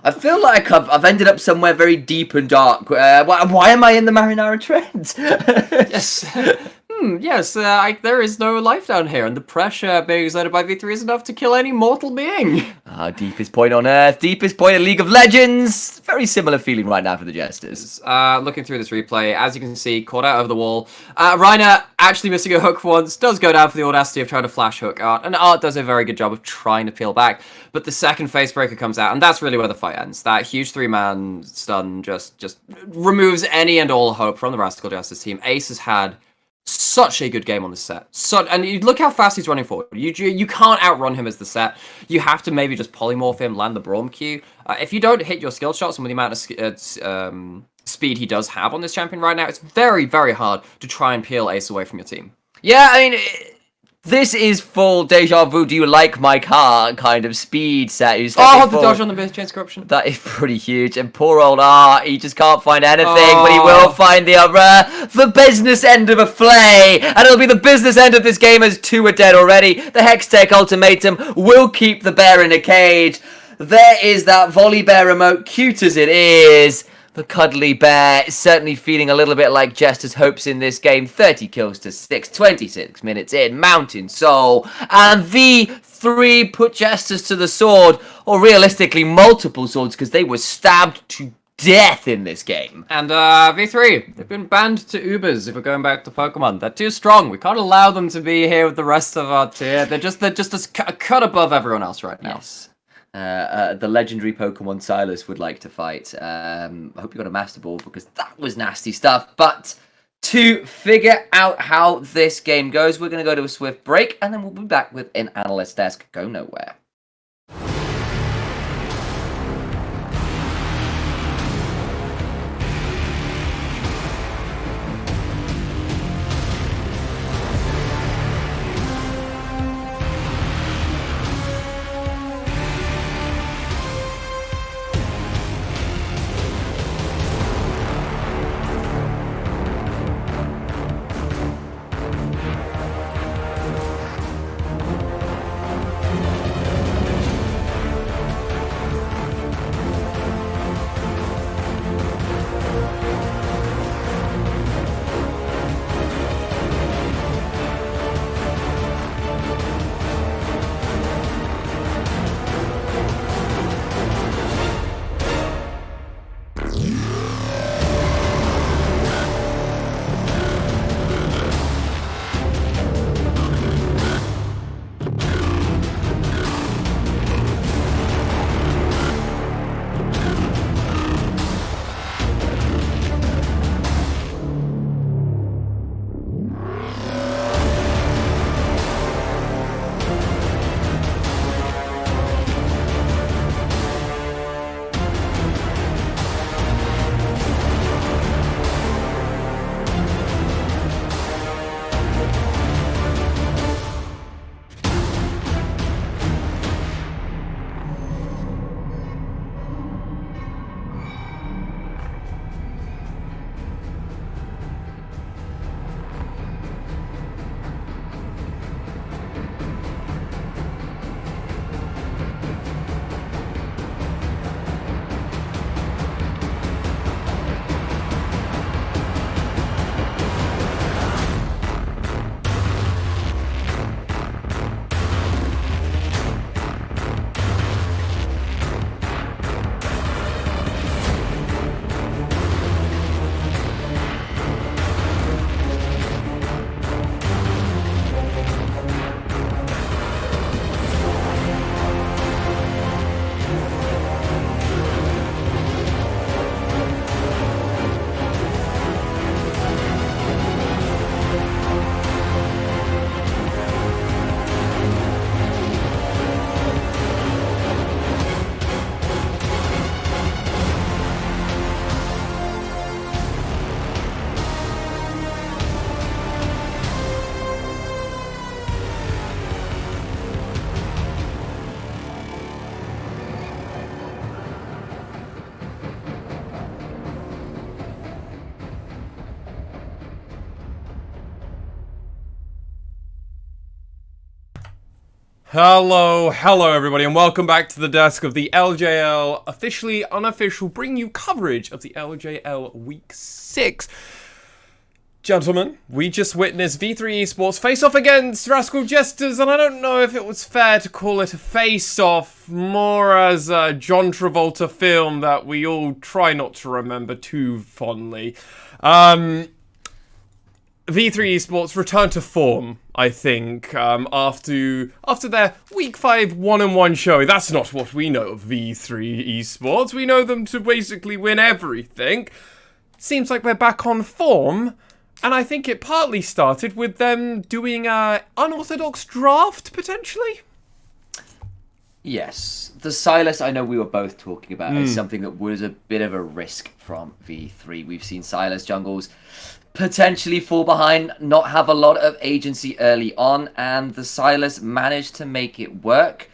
I feel like I've ended up somewhere very deep and dark. Why am I in the Marinara Trends? Yes. Yes, there is no life down here, and the pressure being exerted by V3 is enough to kill any mortal being. Deepest point on Earth, deepest point in League of Legends. Very similar feeling right now for the Jesters. Looking through this replay, as you can see, caught out over the wall. Reiner actually missing a hook once, does go down for the audacity of trying to flash hook Art, and Art does a very good job of trying to peel back, but the second facebreaker comes out, and that's really where the fight ends. That huge 3-man stun just removes any and all hope from the Rascal Jester team. Ace has had such a good game on this set. And you look how fast he's running forward. You can't outrun him as the set. You have to maybe just polymorph him, land the Braum Q. If you don't hit your skill shots, and with the amount of speed he does have on this champion right now, it's very, very hard to try and peel Ace away from your team. Yeah, I mean, this is full deja vu, do you like my car kind of speed set. Oh, the dodge on the chains corruption. That is pretty huge. And poor old Art, he just can't find anything, but he will find the business end of a flay. And it'll be the business end of this game as 2 are dead already. The Hextech ultimatum will keep the bear in a cage. There is that volley bear remote, cute as it is. The cuddly bear is certainly feeling a little bit like Jester's hopes in this game. 30 kills to 6, 26 minutes in, Mountain Soul. And V3 put Jesters to the sword, or realistically multiple swords, because they were stabbed to death in this game. And V3, they've been banned to Ubers if we're going back to Pokemon. They're too strong. We can't allow them to be here with the rest of our tier. They're just a cut above everyone else right now. Yes. The legendary Pokemon Silas would like to fight. I hope you got a Master Ball, because that was nasty stuff. But to figure out how this game goes, we're going to go to a swift break, and then we'll be back with an Analyst Desk. Go nowhere. Hello everybody, and welcome back to the desk of the LJL Officially Unofficial, bringing you coverage of the LJL Week 6. Gentlemen, we just witnessed V3 Esports face off against Rascal Jesters, and I don't know if it was fair to call it a face-off, more as a John Travolta film that we all try not to remember too fondly. V3 Esports returned to form, I think, after their Week 5 1-on-1 showing. That's not what we know of V3 Esports. We know them to basically win everything. Seems like we're back on form. And I think it partly started with them doing an unorthodox draft, potentially? Yes. The Silas, I know we were both talking about, is something that was a bit of a risk from V3. We've seen Silas jungles potentially fall behind, not have a lot of agency early on, and the Silas managed to make it work.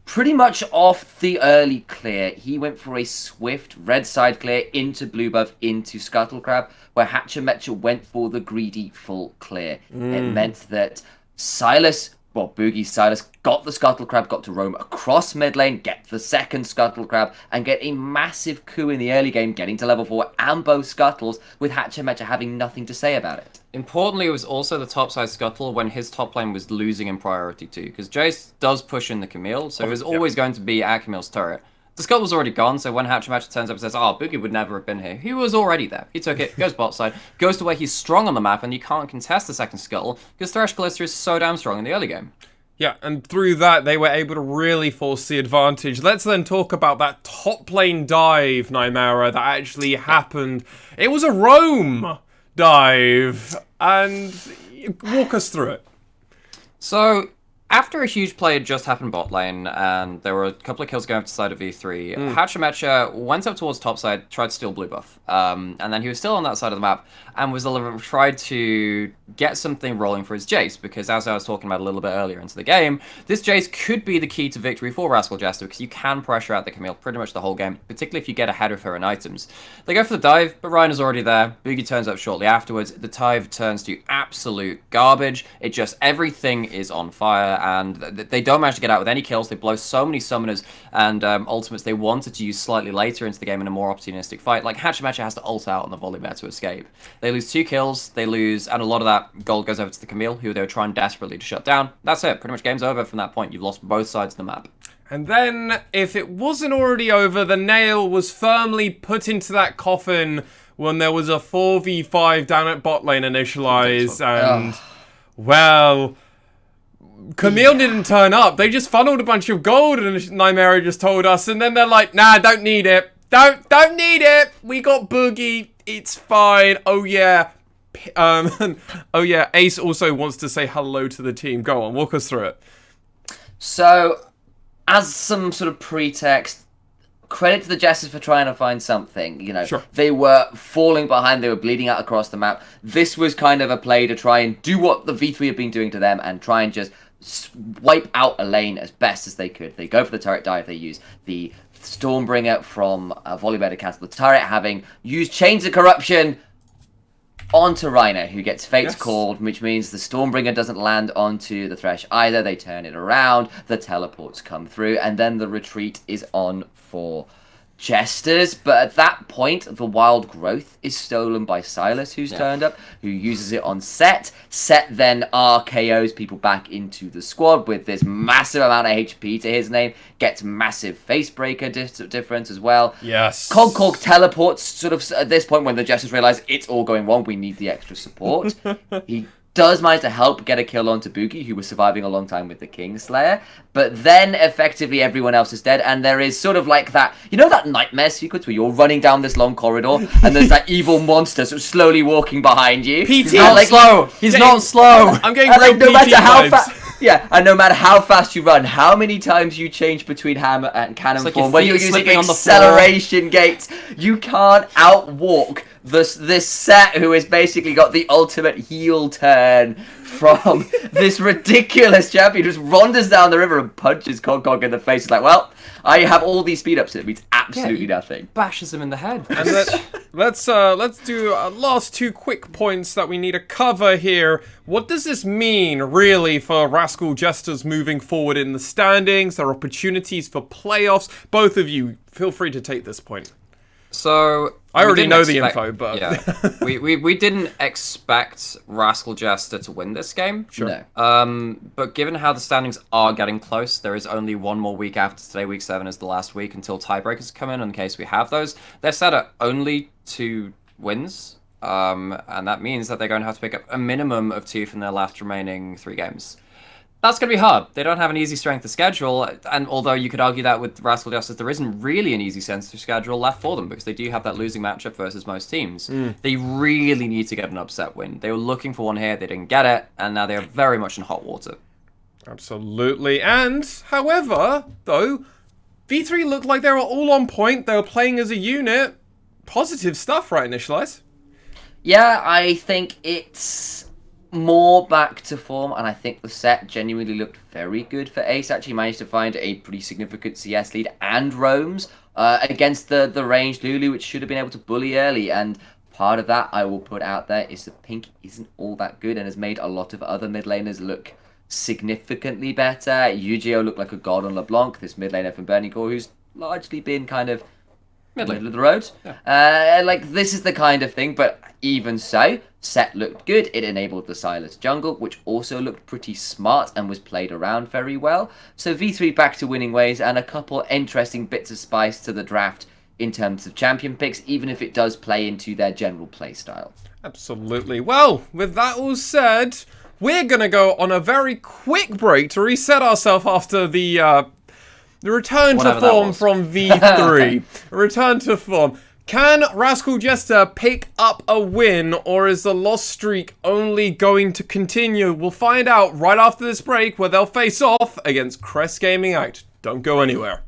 Pretty much off the early clear. He went for a swift red side clear into blue buff, into Scuttle Crab, where Hatchemetcha went for the greedy full clear. It meant that Silas, well, Boogie's Silas, got the Scuttle Crab, got to roam across mid lane, get the second Scuttle Crab, and get a massive coup in the early game, getting to level 4 and both Scuttles, with Hatchemetcha having nothing to say about it. Importantly, it was also the topside Scuttle when his top lane was losing in priority too, because Jace does push in the Camille, so it was always going to be at Camille's turret. The Scuttle was already gone, so when Hatchemetcha turns up and says, oh, Boogie would never have been here, he was already there. He took it, goes bot side, goes to where he's strong on the map, and you can't contest the second Scuttle, because Rascal Jester is so damn strong in the early game. Yeah, and through that, they were able to really force the advantage. Let's then talk about that top lane dive, Nymera, that actually happened. It was a roam dive, and walk us through it. So, after a huge play had just happened bot lane, and there were a couple of kills going up to the side of V3, Hatchemetcha went up towards top side, tried to steal blue buff. And then he was still on that side of the map, and was tried to get something rolling for his Jace, because as I was talking about a little bit earlier into the game, this Jace could be the key to victory for Rascal Jester, because you can pressure out the Camille pretty much the whole game, particularly if you get ahead of her in items. They go for the dive, but Ryan is already there. Boogie turns up shortly afterwards. The dive turns to absolute garbage. It just, everything is on fire, and they don't manage to get out with any kills. They blow so many summoners and ultimates they wanted to use slightly later into the game in a more opportunistic fight. Like, Hatchemetcha has to ult out on the Volibear to escape. They lose 2 kills, they lose, and a lot of that gold goes over to the Camille, who they were trying desperately to shut down. That's it. Pretty much game's over from that point. You've lost both sides of the map. And then, if it wasn't already over, the nail was firmly put into that coffin when there was a 4v5 down at bot lane initialized, and, well, Camille didn't turn up. They just funneled a bunch of gold, and Nymera just told us, and then they're like, nah, don't need it. Don't need it. We got Boogie. It's fine. Oh, yeah. Oh, yeah. Ace also wants to say hello to the team. Go on, walk us through it. So, as some sort of pretext, credit to the Jesters for trying to find something. You know, Sure. They were falling behind. They were bleeding out across the map. This was kind of a play to try and do what the V3 have been doing to them and try and just wipe out a lane as best as they could. They go for the turret dive. They use the Stormbringer from Volibear to cancel the turret, having used Chains of Corruption onto Rhino, who gets Fate's called, which means the Stormbringer doesn't land onto the Thresh either. They turn it around, the teleports come through, and then the retreat is on for Jesters. But at that point, the Wild Growth is stolen by Silas, who's turned up, who uses it on Set. Set then RKOs people back into the squad with this massive amount of HP to his name, gets massive Facebreaker difference as well. Yes. Cog teleports sort of at this point when the Jesters realize it's all going wrong, we need the extra support. He does manage to help get a kill onto Boogie, who was surviving a long time with the Kingslayer, but then effectively everyone else is dead, and there is sort of like that, you know, that nightmare sequence where you're running down this long corridor and there's that evil monster sort of slowly walking behind you. PT, Not like, slow. He's not slow. I'm getting and real like, no PT matter how vibes. fast, yeah, and no matter how fast you run, how many times you change between hammer and cannon like form your when feet you're are using slipping on the floor. acceleration gates, you can't outwalk this Set, who has basically got the ultimate heel turn from this ridiculous champion who just wanders down the river and punches Cog in the face. It's like, well, I have all these speed ups, and it means absolutely nothing. Bashes him in the head. And let's do last 2 quick points that we need to cover here. What does this mean, really, for Rascal Jesters moving forward in the standings? Their opportunities for playoffs. Both of you, feel free to take this point. So, I already didn't know the expect- info, but yeah, we didn't expect Rascal Jester to win this game. Sure. No. But given how the standings are getting close, there is only one more week after today. Week 7 is the last week until tiebreakers come in case we have those. They're set at only 2 wins, and that means that they're going to have to pick up a minimum of 2 from their last remaining 3 games. That's going to be hard. They don't have an easy strength of schedule, and although you could argue that with Rascal Justice, there isn't really an easy strength of schedule left for them because they do have that losing matchup versus most teams. They really need to get an upset win. They were looking for one here, they didn't get it, and now they are very much in hot water. Absolutely. And, however, though, V3 looked like they were all on point. They were playing as a unit. Positive stuff, right, Initialize? Yeah, I think it's more back to form, and I think the set genuinely looked very good for Ace. Actually managed to find a pretty significant CS lead and roams against the ranged Lulu, which should have been able to bully early. And part of that I will put out there is that Pink isn't all that good and has made a lot of other mid laners look significantly better. Yu-Gi-Oh looked like a god on LeBlanc, this mid laner from Burning Core, who's largely been kind of middle of the road. Yeah. Like, this is the kind of thing, but even so, set looked good. It enabled the Silas jungle, which also looked pretty smart and was played around very well. So V3 back to winning ways, and a couple interesting bits of spice to the draft in terms of champion picks, even if it does play into their general play style. Absolutely. Well, with that all said, we're going to go on a very quick break to reset ourselves after the return Whatever to that form was. from V3. Return to form. Can Rascal Jester pick up a win, or is the loss streak only going to continue? We'll find out right after this break, where they'll face off against Crest Gaming Out. Don't go anywhere.